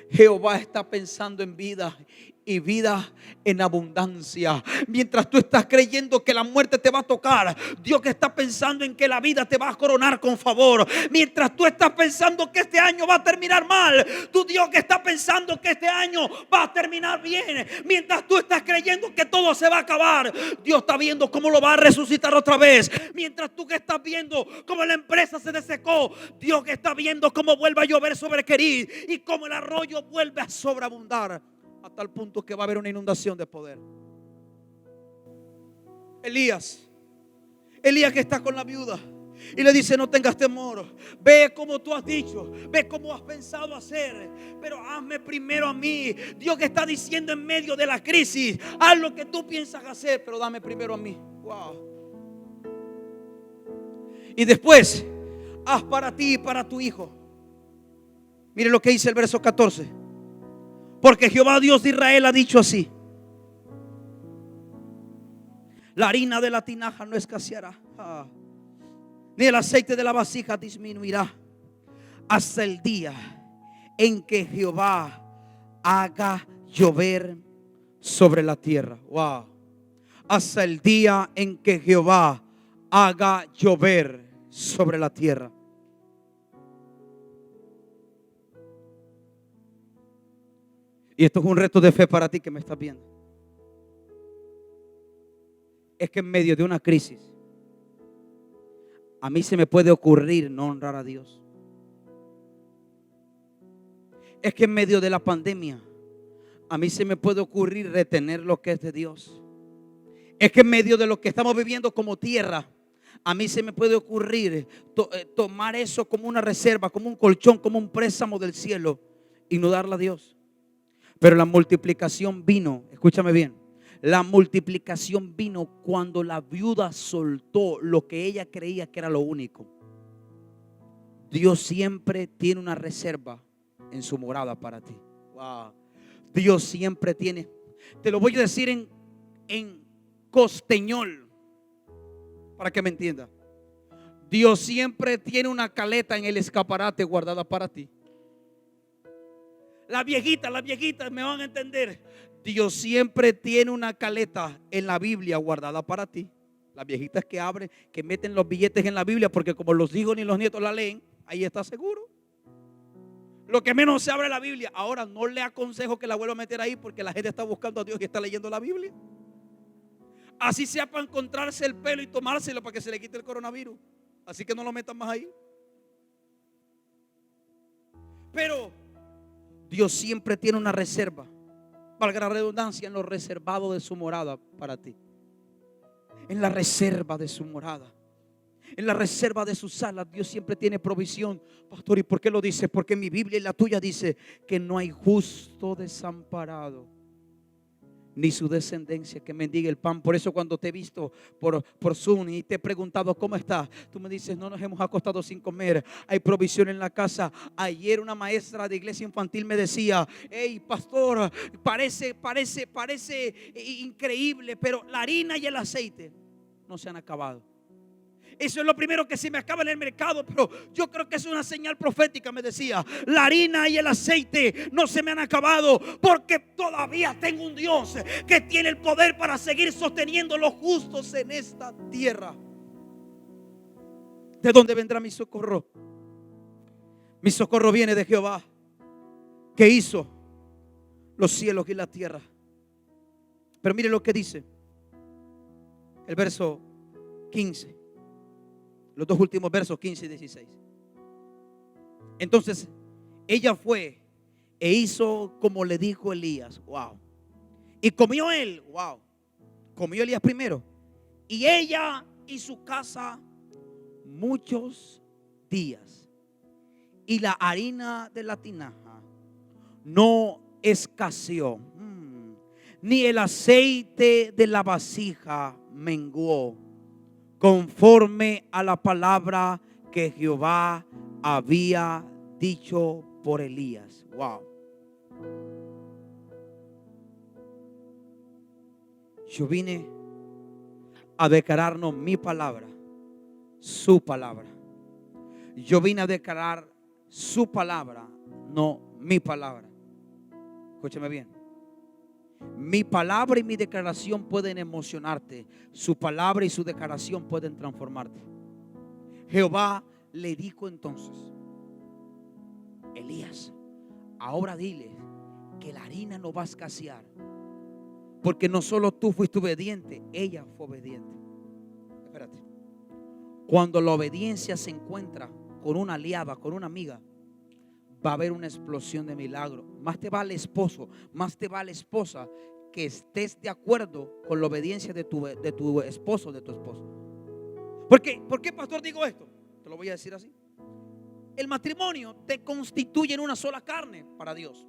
Jehová está pensando en vida, y vida en abundancia. Mientras tú estás creyendo que la muerte te va a tocar, Dios que está pensando en que la vida te va a coronar con favor. Mientras tú estás pensando que este año va a terminar mal, tu Dios que está pensando que este año va a terminar bien. Mientras tú estás creyendo que todo se va a acabar, Dios está viendo cómo lo va a resucitar otra vez. Mientras tú que estás viendo cómo la empresa se desecó, Dios que está viendo cómo vuelve a llover sobre Querid y cómo el arroyo vuelve a sobreabundar, a tal punto que va a haber una inundación de poder. Elías que está con la viuda y le dice: no tengas temor, ve como tú has dicho, ve como has pensado hacer, pero hazme primero a mí. Dios que está diciendo en medio de la crisis: haz lo que tú piensas hacer, pero dame primero a mí. Wow. Y después, haz para ti y para tu hijo. Mire lo que dice el verso 14. Porque Jehová Dios de Israel ha dicho así: la harina de la tinaja no escaseará, ni el aceite de la vasija disminuirá, hasta el día en que Jehová haga llover sobre la tierra. Wow. Hasta el día en que Jehová haga llover sobre la tierra. Y esto es un reto de fe para ti que me estás viendo. Es que en medio de una crisis, a mí se me puede ocurrir no honrar a Dios. Es que en medio de la pandemia, a mí se me puede ocurrir retener lo que es de Dios. Es que en medio de lo que estamos viviendo como tierra, a mí se me puede ocurrir tomar eso como una reserva, como un colchón, como un préstamo del cielo y no darle a Dios. Pero la multiplicación vino, escúchame bien, la multiplicación vino cuando la viuda soltó lo que ella creía que era lo único. Dios siempre tiene una reserva en su morada para ti. Wow. Dios siempre tiene, te lo voy a decir en costeñol para que me entienda. Dios siempre tiene una caleta en el escaparate guardada para ti. Las viejitas me van a entender. Dios siempre tiene una caleta en la Biblia guardada para ti. Las viejitas que abren, que meten los billetes en la Biblia, porque como los hijos ni los nietos la leen, ahí está seguro. Lo que menos se abre la Biblia. Ahora no le aconsejo que la vuelva a meter ahí, porque la gente está buscando a Dios y está leyendo la Biblia. Así sea para encontrarse el pelo y tomárselo para que se le quite el coronavirus. Así que no lo metan más ahí. Pero Dios siempre tiene una reserva, valga la redundancia, en lo reservado de su morada para ti. En la reserva de su morada, en la reserva de sus alas, Dios siempre tiene provisión. Pastor, ¿y por qué lo dice? Porque mi Biblia y la tuya dice que no hay justo desamparado, ni su descendencia que mendigue el pan. Por eso cuando te he visto por Zoom y te he preguntado cómo estás, tú me dices: no nos hemos acostado sin comer, hay provisión en la casa. Ayer una maestra de iglesia infantil me decía: hey pastor, parece increíble, pero la harina y el aceite no se han acabado. Eso es lo primero que se me acaba en el mercado, pero yo creo que es una señal profética. Me decía: la harina y el aceite no se me han acabado, porque todavía tengo un Dios que tiene el poder para seguir sosteniendo los justos en esta tierra. ¿De dónde vendrá mi socorro? Mi socorro viene de Jehová, que hizo los cielos y la tierra. Pero mire lo que dice el verso 15. Los dos últimos versos, 15 y 16. Entonces ella fue e hizo como le dijo Elías. Wow. Y comió él. Wow. Comió Elías primero. Y ella y su casa muchos días. Y la harina de la tinaja no escaseó, ni el aceite de la vasija menguó, conforme a la palabra que Jehová había dicho por Elías. Wow. Yo vine a declararnos mi palabra, su palabra. Yo vine a declarar su palabra, no mi palabra. Escúchame bien. Mi palabra y mi declaración pueden emocionarte. Su palabra y su declaración pueden transformarte. Jehová le dijo entonces: Elías, ahora dile que la harina no va a escasear, porque no solo tú fuiste obediente, ella fue obediente. Espérate. Cuando la obediencia se encuentra con una aliada, con una amiga, va a haber una explosión de milagro. Más te vale esposo, más te vale esposa, que estés de acuerdo con la obediencia de tu esposo, de tu esposo. ¿Por qué, pastor, digo esto? Te lo voy a decir así. El matrimonio te constituye en una sola carne para Dios.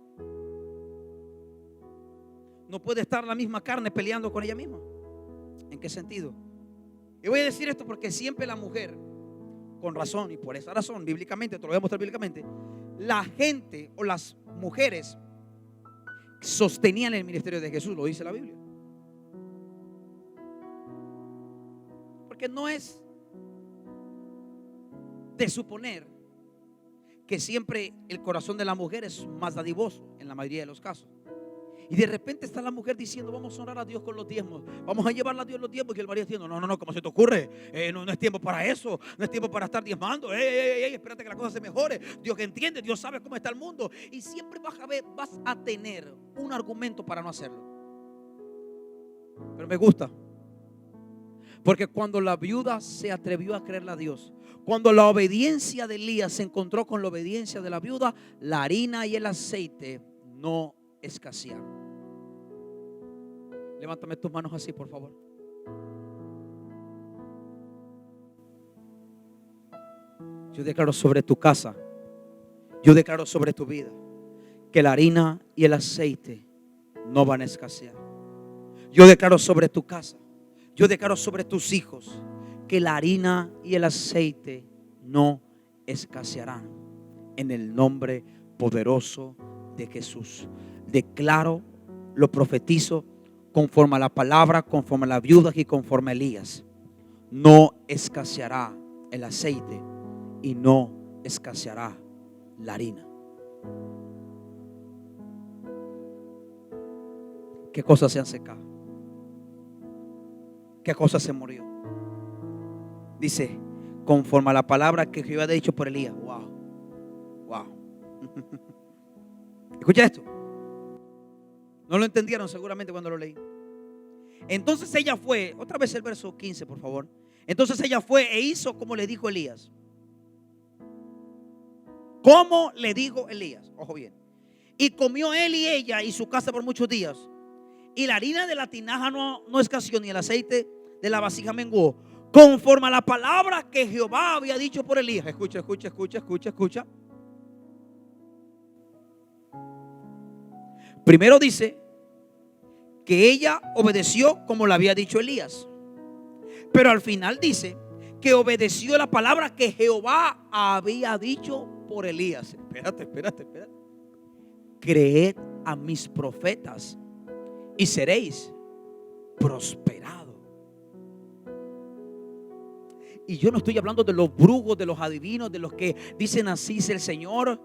No puede estar la misma carne peleando con ella misma. ¿En qué sentido? Y voy a decir esto porque siempre la mujer, con razón, y por esa razón, bíblicamente, te lo voy a mostrar bíblicamente, la gente o las mujeres sostenían el ministerio de Jesús, lo dice la Biblia. Porque no es de suponer que siempre el corazón de la mujer es más dadivoso en la mayoría de los casos. Y de repente está la mujer diciendo: vamos a honrar a Dios con los diezmos, vamos a llevarle a Dios los diezmos. Y el marido diciendo: no, ¿cómo se te ocurre? No es tiempo para eso, no es tiempo para estar diezmando. Espérate que la cosa se mejore. Dios entiende, Dios sabe cómo está el mundo. Y siempre vas a tener un argumento para no hacerlo. Pero me gusta, porque cuando la viuda se atrevió a creerle a Dios, cuando la obediencia de Elías se encontró con la obediencia de la viuda, la harina y el aceite no escasearon. Levántame tus manos así, por favor. Yo declaro sobre tu casa, yo declaro sobre tu vida, que la harina y el aceite no van a escasear. Yo declaro sobre tu casa, yo declaro sobre tus hijos, que la harina y el aceite no escasearán. En el nombre poderoso de Jesús. Declaro, lo profetizo conforme a la palabra, conforme a la viuda y conforme a Elías. No escaseará el aceite y no escaseará la harina. ¿Qué cosas se han secado? ¿Qué cosas se murió? Dice, conforme a la palabra que Jehová ha dicho por Elías. Wow. Escucha esto. No lo entendieron seguramente cuando lo leí. Entonces ella fue, otra vez el verso 15, por favor. Entonces ella fue e hizo como le dijo Elías. Como le dijo Elías, ojo bien. Y comió él y ella y su casa por muchos días. Y la harina de la tinaja no escaseó, ni el aceite de la vasija menguó, conforme a la palabra que Jehová había dicho por Elías. Escucha, escucha, escucha, escucha, escucha. Primero dice que ella obedeció como le había dicho Elías. Pero al final dice que obedeció la palabra que Jehová había dicho por Elías. Espérate. Creed a mis profetas y seréis prosperados. Y yo no estoy hablando de los brujos, de los adivinos, de los que dicen así es el Señor.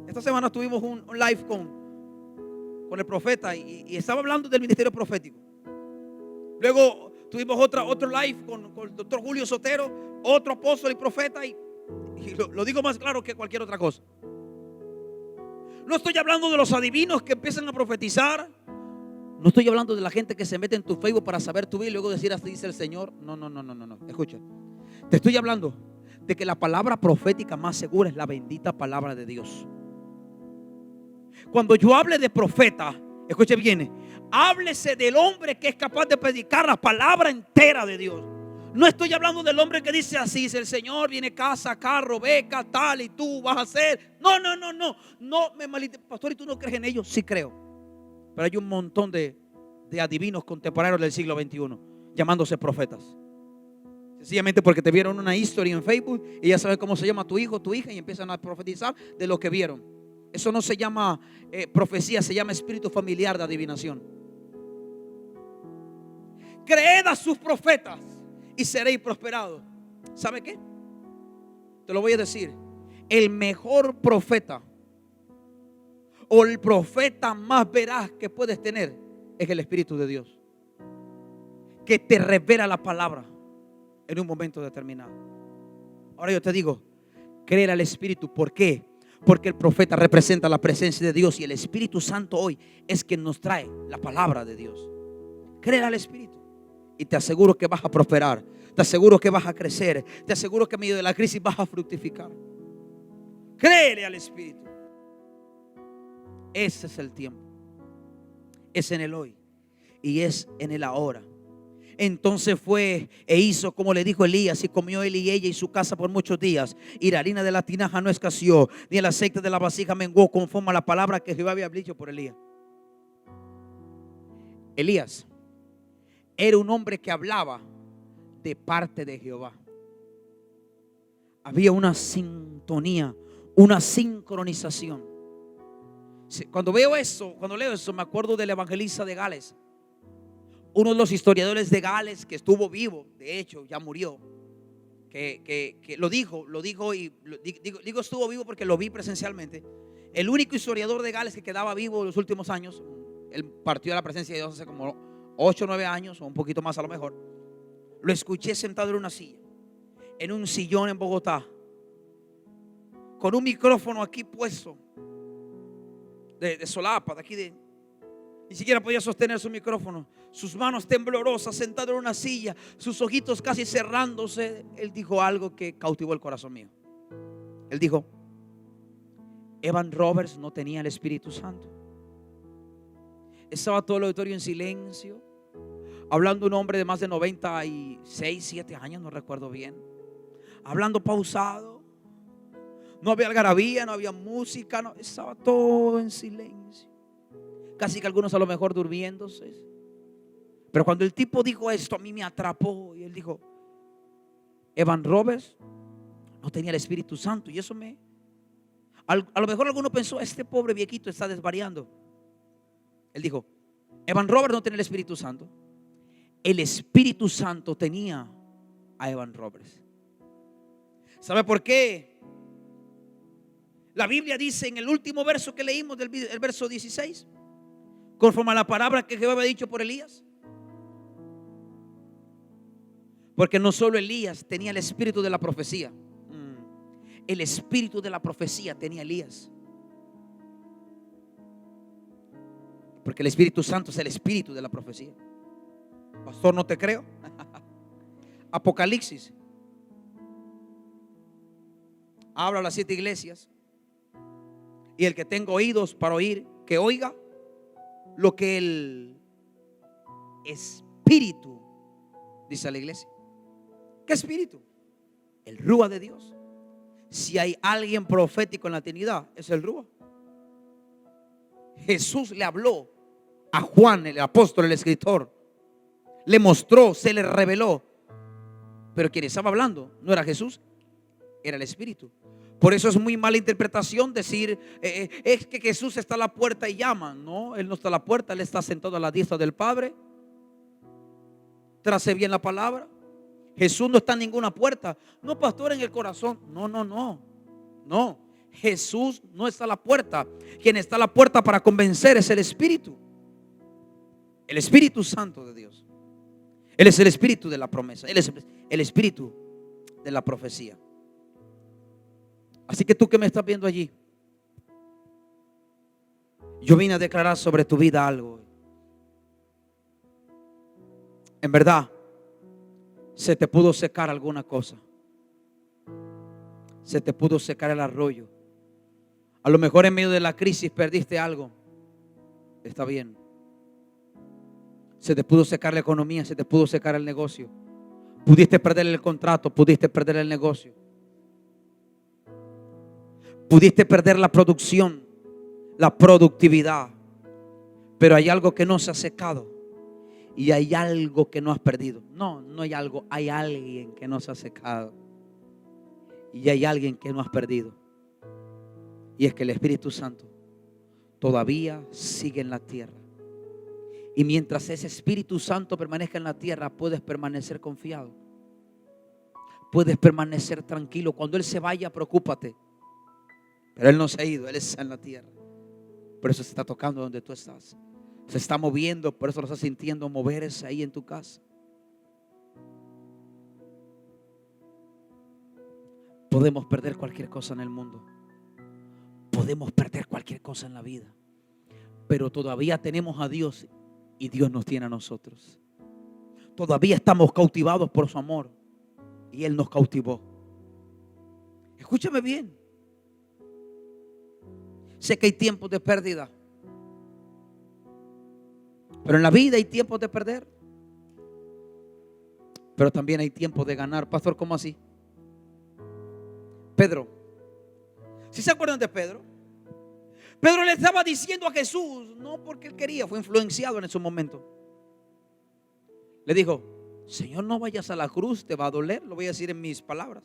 Esta semana tuvimos un live con el profeta y estaba hablando del ministerio profético. Luego tuvimos otro live con el doctor Julio Sotero, otro apóstol y profeta, y lo digo más claro que cualquier otra cosa. No estoy hablando de los adivinos que empiezan a profetizar. No estoy hablando de la gente que se mete en tu Facebook para saber tu vida y luego decir así dice el Señor. No. Escucha. Te estoy hablando de que la palabra profética más segura es la bendita palabra de Dios. Cuando yo hable de profeta, escuche bien, háblese del hombre que es capaz de predicar la palabra entera de Dios. No estoy hablando del hombre que dice así, si el Señor viene casa, carro, beca, tal y tú vas a hacer. No me malinterpretes, pastor, ¿y tú no crees en ellos? Sí creo. Pero hay un montón de adivinos contemporáneos del siglo XXI llamándose profetas. Sencillamente porque te vieron una historia en Facebook y ya saben cómo se llama tu hijo, tu hija, y empiezan a profetizar de lo que vieron. Eso no se llama profecía, se llama espíritu familiar de adivinación. Creed a sus profetas y seréis prosperados. ¿Sabe qué? Te lo voy a decir. El mejor profeta o el profeta más veraz que puedes tener es el Espíritu de Dios, que te revela la palabra en un momento determinado. Ahora yo te digo, creer al Espíritu. ¿Por qué? Porque el profeta representa la presencia de Dios y el Espíritu Santo hoy es quien nos trae la palabra de Dios. Creer al Espíritu y te aseguro que vas a prosperar. Te aseguro que vas a crecer. Te aseguro que en medio de la crisis vas a fructificar. Créele al Espíritu. Ese es el tiempo. Es en el hoy y es en el ahora. Entonces fue e hizo como le dijo Elías, y comió él y ella y su casa por muchos días. Y la harina de la tinaja no escaseó, ni el aceite de la vasija menguó, conforme a la palabra que Jehová había dicho por Elías. Elías era un hombre que hablaba de parte de Jehová. Había una sintonía, una sincronización. Cuando leo eso, me acuerdo del evangelista de Gales. Uno de los historiadores de Gales que estuvo vivo, de hecho ya murió, que lo dijo y digo estuvo vivo porque lo vi presencialmente. El único historiador de Gales que quedaba vivo en los últimos años, él partió de la presencia de Dios hace como 8 o 9 años o un poquito más a lo mejor. Lo escuché sentado en una silla, en un sillón en Bogotá, con un micrófono aquí puesto de solapa, de aquí ni siquiera podía sostener su micrófono, sus manos temblorosas, sentado en una silla, sus ojitos casi cerrándose. Él dijo algo que cautivó el corazón mío. Él dijo: Evan Roberts no tenía el Espíritu Santo. Estaba todo el auditorio en silencio, hablando un hombre de más de 96, 7 años, no recuerdo bien, hablando pausado. No había algarabía, no había música, no, estaba todo en silencio. Casi que algunos a lo mejor durmiéndose. Pero cuando el tipo dijo esto, a mí me atrapó. Y él dijo: Evan Roberts no tenía el Espíritu Santo. Y eso a lo mejor alguno pensó: este pobre viejito está desvariando. Él dijo: Evan Roberts no tenía el Espíritu Santo. El Espíritu Santo tenía a Evan Roberts. ¿Sabe por qué? La Biblia dice en el último verso que leímos, el verso 16, conforme a la palabra que Jehová había dicho por Elías. Porque no solo Elías tenía el espíritu de la profecía, el espíritu de la profecía tenía Elías. Porque el Espíritu Santo es el espíritu de la profecía. Pastor, no te creo. Apocalipsis habla a las 7 iglesias. Y el que tenga oídos para oír, que oiga lo que el Espíritu dice a la iglesia. ¿Qué espíritu? El Rúa de Dios. Si hay alguien profético en la Trinidad, es el Rúa. Jesús le habló a Juan, el apóstol, el escritor. Le mostró, se le reveló. Pero quien estaba hablando no era Jesús, era el Espíritu. Por eso es muy mala interpretación decir es que Jesús está a la puerta y llama. No, Él no está a la puerta, Él está sentado a la diestra del Padre. Trace bien la palabra. Jesús no está en ninguna puerta. No, pastor, en el corazón. No. Jesús no está a la puerta. Quien está a la puerta para convencer es el Espíritu. El Espíritu Santo de Dios. Él es el Espíritu de la promesa. Él es el Espíritu de la profecía. Así que tú que me estás viendo allí, yo vine a declarar sobre tu vida algo. En verdad, se te pudo secar alguna cosa. Se te pudo secar el arroyo. A lo mejor en medio de la crisis perdiste algo. Está bien. Se te pudo secar la economía, se te pudo secar el negocio. Pudiste perder el contrato, pudiste perder el negocio. Pudiste perder la producción, la productividad. Pero hay algo que no se ha secado. Y hay algo que no has perdido. No hay algo, hay alguien que no se ha secado. Y hay alguien que no has perdido. Y es que el Espíritu Santo todavía sigue en la tierra. Y mientras ese Espíritu Santo permanezca en la tierra, puedes permanecer confiado. Puedes permanecer tranquilo. Cuando Él se vaya, preocúpate. Pero Él no se ha ido, Él está en la tierra. Por eso se está tocando donde tú estás. Se está moviendo, por eso lo estás sintiendo moverse ahí en tu casa. Podemos perder cualquier cosa en el mundo. Podemos perder cualquier cosa en la vida. Pero todavía tenemos a Dios y Dios nos tiene a nosotros. Todavía estamos cautivados por su amor y Él nos cautivó. Escúchame bien. Sé que hay tiempos de pérdida, pero en la vida hay tiempos de perder. Pero también hay tiempos de ganar. Pastor, ¿cómo así? Pedro, ¿sí se acuerdan de Pedro? Pedro le estaba diciendo a Jesús, no porque él quería, fue influenciado en ese momento. Le dijo, Señor, no vayas a la cruz, te va a doler. Lo voy a decir en mis palabras.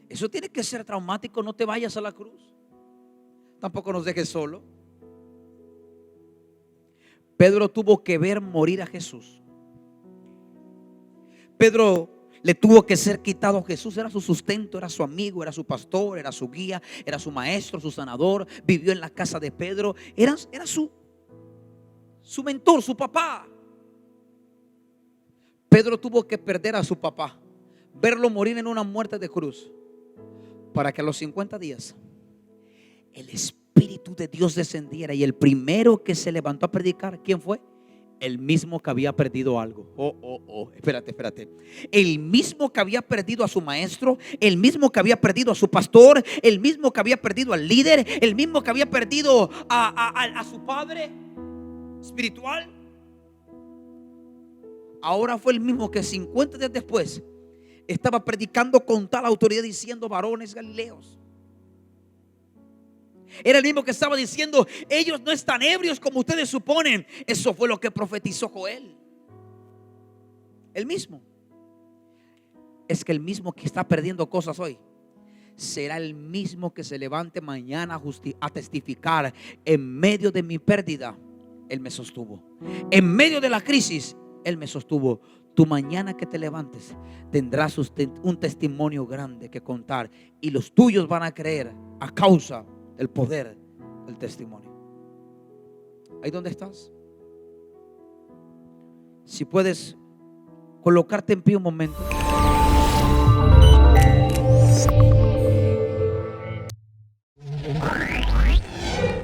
Eso tiene que ser traumático, no te vayas a la cruz. Tampoco nos dejes solo. Pedro tuvo que ver morir a Jesús. Pedro le tuvo que ser quitado a Jesús. Era su sustento, era su amigo, era su pastor, era su guía, era su maestro, su sanador. Vivió en la casa de Pedro. Era su mentor, su papá. Pedro tuvo que perder a su papá, verlo morir en una muerte de cruz, para que a los 50 días el Espíritu de Dios descendiera. Y el primero que se levantó a predicar, ¿quién fue? El mismo que había perdido algo. Espérate. El mismo que había perdido a su maestro, el mismo que había perdido a su pastor, el mismo que había perdido al líder, el mismo que había perdido a su padre espiritual. Ahora fue el mismo que 50 días después estaba predicando con tal autoridad, diciendo: varones galileos. Era el mismo que estaba diciendo: ellos no están ebrios como ustedes suponen. Eso fue lo que profetizó Joel. El mismo. Es que el mismo que está perdiendo cosas hoy será el mismo que se levante mañana a testificar: en medio de mi pérdida Él me sostuvo. En medio de la crisis Él me sostuvo. Tú mañana que te levantes tendrás un testimonio grande que contar, y los tuyos van a creer a causa del poder del testimonio. Ahí donde estás, si puedes colocarte en pie un momento.